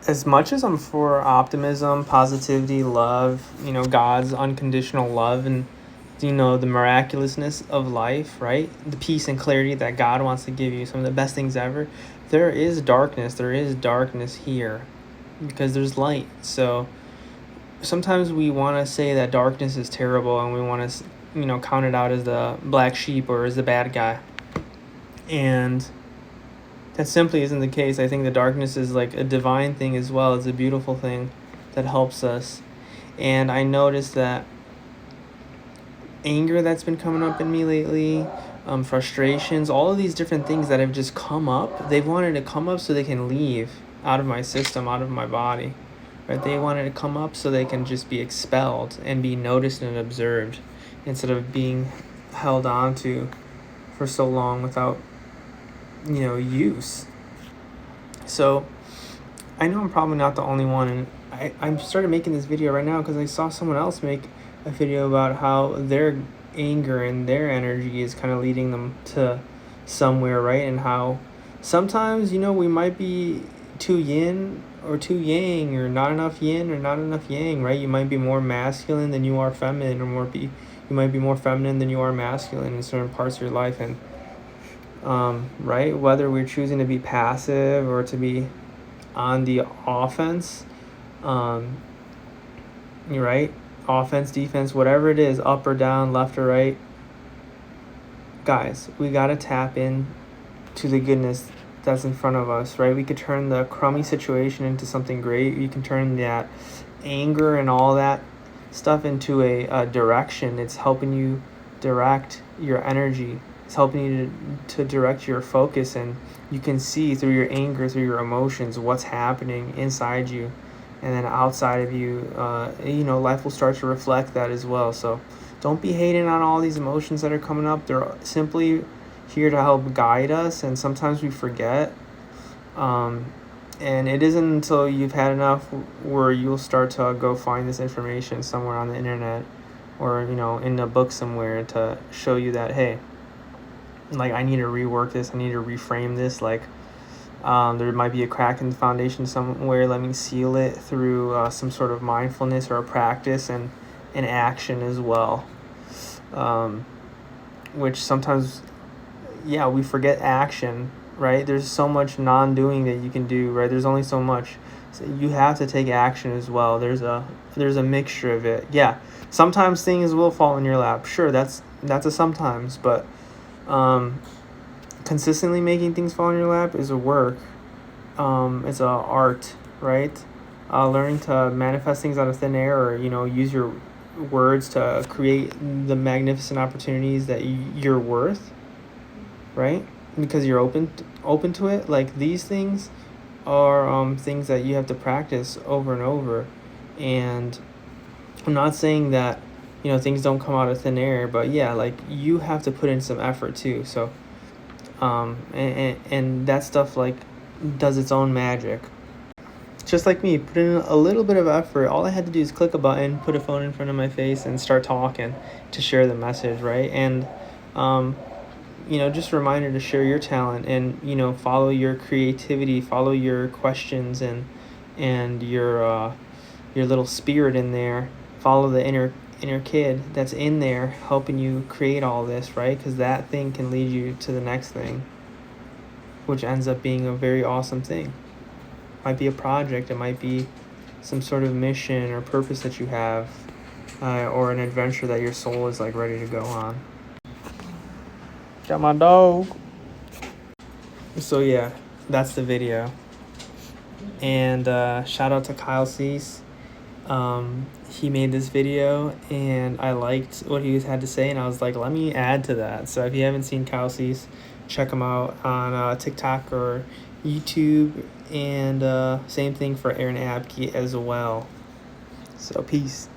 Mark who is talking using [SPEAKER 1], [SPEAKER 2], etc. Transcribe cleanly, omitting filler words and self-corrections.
[SPEAKER 1] as much as I'm for optimism, positivity, love, God's unconditional love, and the miraculousness of life, right? The peace and clarity that God wants to give you, some of the best things ever. There is darkness. There is darkness here because there's light. So sometimes we want to say that darkness is terrible and we want to, count it out as the black sheep or as the bad guy. And that simply isn't the case. I think the darkness is like a divine thing as well. It's a beautiful thing that helps us. And I noticed that anger that's been coming up in me lately, frustrations, all of these different things that have just come up, they've wanted to come up so they can leave out of my system, out of my body. Right? They wanted to come up so they can just be expelled and be noticed and observed instead of being held on to for so long without use. So I know I'm probably not the only one, and I started making this video right now because I saw someone else make a video about how their anger and their energy is kind of leading them to somewhere, right? And how sometimes we might be too yin or too yang, or not enough yin or not enough yang, right? You might be more masculine than you are feminine, or you might be more feminine than you are masculine in certain parts of your life. And right, whether we're choosing to be passive or to be on the offense, you're right, offense, defense, whatever it is, up or down, left or right, guys, we got to tap in to the goodness that's in front of us, right? We could turn the crummy situation into something great. You can turn that anger and all that stuff into a direction. It's helping you direct your energy. It's helping you to direct your focus, and you can see through your anger, through your emotions, what's happening inside you, and then outside of you. Life will start to reflect that as well. So don't be hating on all these emotions that are coming up. They're simply here to help guide us, and sometimes we forget. And it isn't until you've had enough where you'll start to go find this information somewhere on the internet or in a book somewhere to show you that, hey, like, I need to rework this, I need to reframe this, like, there might be a crack in the foundation somewhere. Let me seal it through some sort of mindfulness or a practice and action as well, which sometimes we forget action, right? There's so much non-doing that you can do, right? There's only so much, so you have to take action as well. There's a mixture of it. Yeah, sometimes things will fall in your lap, sure, that's a sometimes, but consistently making things fall in your lap is a work. It's a art, right? Learning to manifest things out of thin air, or use your words to create the magnificent opportunities that you're worth, right? Because you're open to it. Like, these things are things that you have to practice over and over. And I'm not saying that things don't come out of thin air, but yeah, like, you have to put in some effort too. So and that stuff, like, does its own magic. Just like me, put in a little bit of effort. All I had to do is click a button, put a phone in front of my face, and start talking to share the message, right? And just a reminder to share your talent and follow your creativity, follow your questions and your little spirit in there. Follow the inner kid that's in there helping you create all this, right? Because that thing can lead you to the next thing, which ends up being a very awesome thing. It might be a project, it might be some sort of mission or purpose that you have, or an adventure that your soul is like ready to go on. Got my dog. So yeah, that's the video. And shout out to Kyle Cease. He made this video and I liked what he had to say, and I was like, let me add to that. So if you haven't seen Kyle Cease, check him out on TikTok or YouTube, and same thing for Aaron Abke as well. So peace.